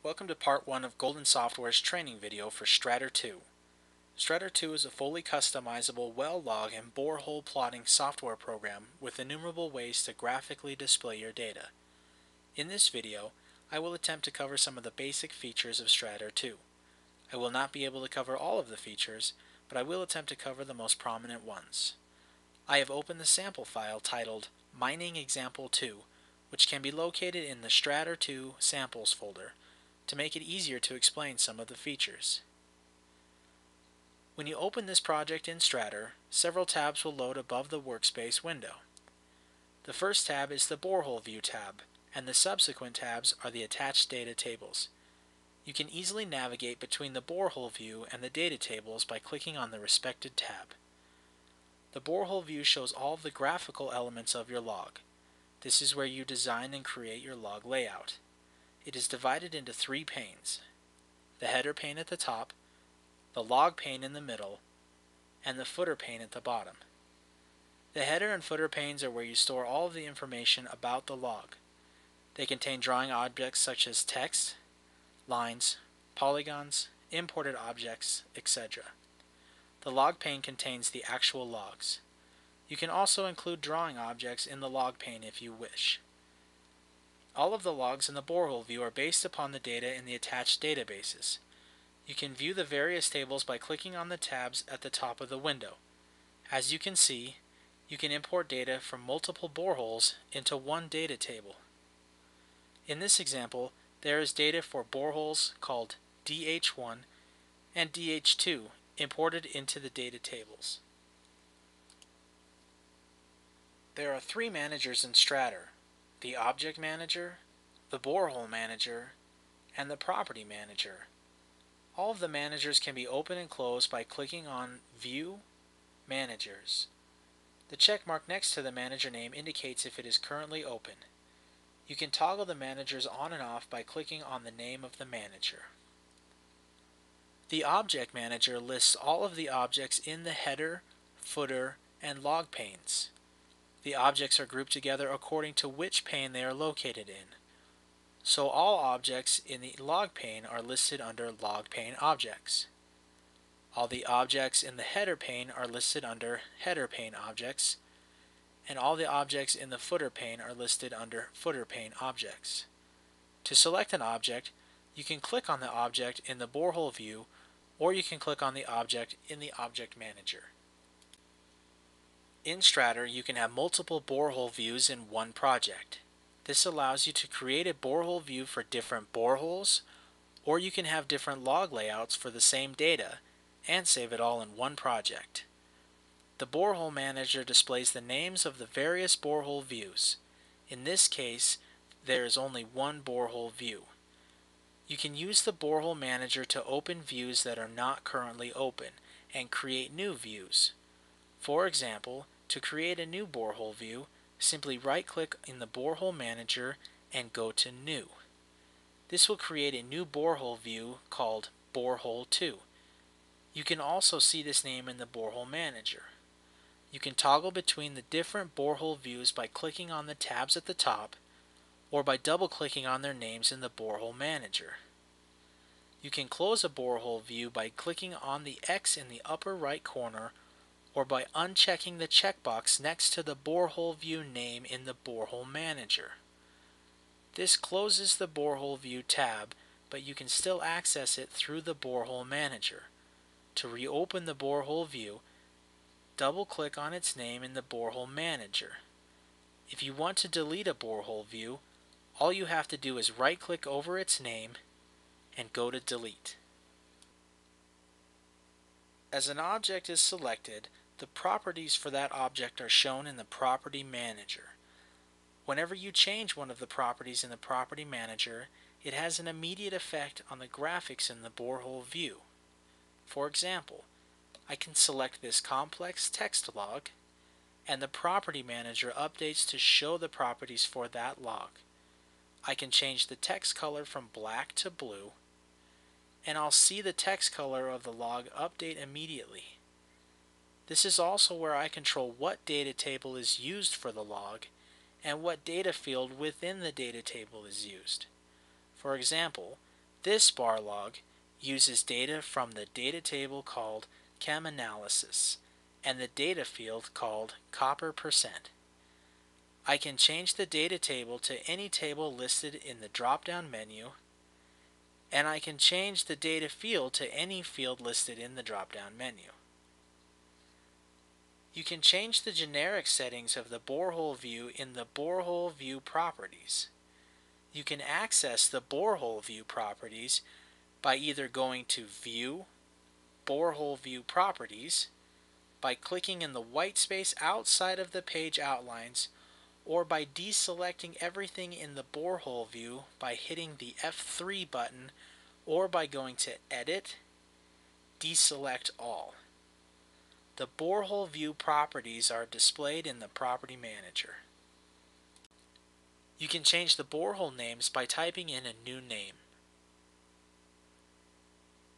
Welcome to part 1 of Golden Software's training video for Strater 2. Strater 2 is a fully customizable well log and borehole plotting software program with innumerable ways to graphically display your data. In this video, I will attempt to cover some of the basic features of Strater 2. I will not be able to cover all of the features, but I will attempt to cover the most prominent ones. I have opened the sample file titled Mining Example 2, which can be located in the Strater 2 Samples folder, to make it easier to explain some of the features. When you open this project in Strater, several tabs will load above the workspace window. The first tab is the Borehole View tab, and the subsequent tabs are the attached data tables. You can easily navigate between the Borehole View and the data tables by clicking on the respective tab. The Borehole View shows all of the graphical elements of your log. This is where you design and create your log layout. It is divided into 3 panes: the header pane at the top, the log pane in the middle, and the footer pane at the bottom. The header and footer panes are where you store all of the information about the log. They contain drawing objects such as text, lines, polygons, imported objects, etc. The log pane contains the actual logs. You can also include drawing objects in the log pane if you wish. All of the logs in the Borehole View are based upon the data in the attached databases. You can view the various tables by clicking on the tabs at the top of the window. As you can see, you can import data from multiple boreholes into one data table. In this example, there is data for boreholes called DH1 and DH2 imported into the data tables. There are 3 managers in Strater: the Object Manager, the Borehole Manager, and the Property Manager. All of the managers can be opened and closed by clicking on View, Managers. The check mark next to the manager name indicates if it is currently open. You can toggle the managers on and off by clicking on the name of the manager. The Object Manager lists all of the objects in the header, footer, and log panes. The objects are grouped together according to which pane they are located in. So all objects in the log pane are listed under log pane objects. All the objects in the header pane are listed under header pane objects, and all the objects in the footer pane are listed under footer pane objects. To select an object, you can click on the object in the Borehole View, or you can click on the object in the Object Manager. In Strater, you can have multiple borehole views in one project. This allows you to create a borehole view for different boreholes, or you can have different log layouts for the same data and save it all in one project. The Borehole Manager displays the names of the various borehole views. In this case, there is only one borehole view. You can use the Borehole Manager to open views that are not currently open and create new views. For example, to create a new borehole view, simply right-click in the Borehole Manager and go to New. This will create a new borehole view called Borehole 2. You can also see this name in the Borehole Manager. You can toggle between the different borehole views by clicking on the tabs at the top, or by double-clicking on their names in the Borehole Manager. You can close a borehole view by clicking on the X in the upper right corner, or by unchecking the checkbox next to the Borehole View name in the Borehole Manager. This closes the Borehole View tab, but you can still access it through the Borehole Manager. To reopen the Borehole View, double-click on its name in the Borehole Manager. If you want to delete a borehole view, all you have to do is right-click over its name and go to Delete. As an object is selected, the properties for that object are shown in the Property Manager. Whenever you change one of the properties in the Property Manager, it has an immediate effect on the graphics in the Borehole View. For example, I can select this complex text log, and the Property Manager updates to show the properties for that log. I can change the text color from black to blue, and I'll see the text color of the log update immediately. This is also where I control what data table is used for the log and what data field within the data table is used. For example, This bar log uses data from the data table called chem analysis and the data field called copper%. I can change the data table to any table listed in the drop-down menu, and I can change the data field to any field listed in the drop-down menu. You can change the generic settings of the borehole view in the Borehole View properties. You can access the Borehole View properties by either going to View, Borehole View Properties, by clicking in the white space outside of the page outlines, or by deselecting everything in the borehole view by hitting the F3 button, or by going to Edit, Deselect All. The borehole view properties are displayed in the Property Manager. You can change the borehole names by typing in a new name.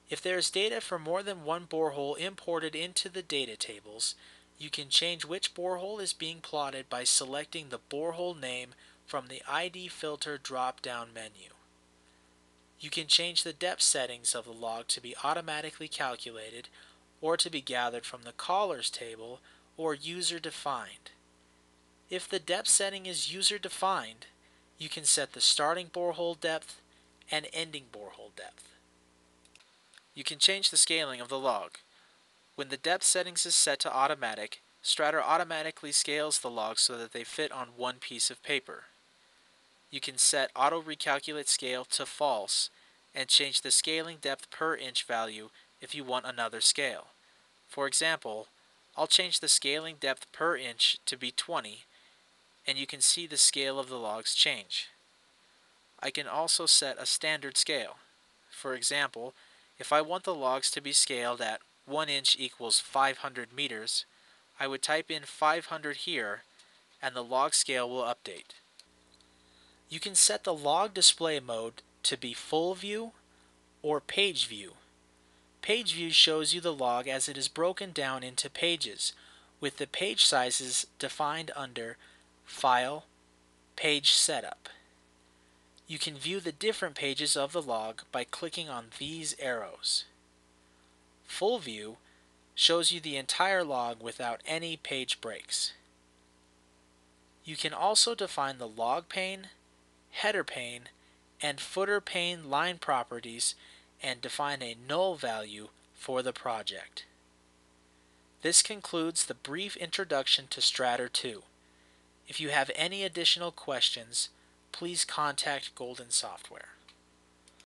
If there is data for more than one borehole imported into the data tables, you can change which borehole is being plotted by selecting the borehole name from the ID Filter drop-down menu. You can change the depth settings of the log to be automatically calculated or to be gathered from the callers table or user-defined. If the depth setting is user-defined, you can set the starting borehole depth and ending borehole depth. You can change the scaling of the log. When the depth settings is set to automatic, Strater automatically scales the logs so that they fit on one piece of paper. You can set Auto Recalculate Scale to false and change the scaling depth per inch value if you want another scale. For example, I'll change the scaling depth per inch to be 20, and you can see the scale of the logs change. I can also set a standard scale. For example, if I want the logs to be scaled at 1 inch equals 500 meters, I would type in 500 here and the log scale will update. You can set the log display mode to be full view or page view. Page view shows you the log as it is broken down into pages, with the page sizes defined under File, Page Setup. You can view the different pages of the log by clicking on these arrows. Full view shows you the entire log without any page breaks. You can also define the log pane, header pane, and footer pane line properties and define a null value for the project. This concludes the brief introduction to Strater 2. If you have any additional questions, please contact Golden Software.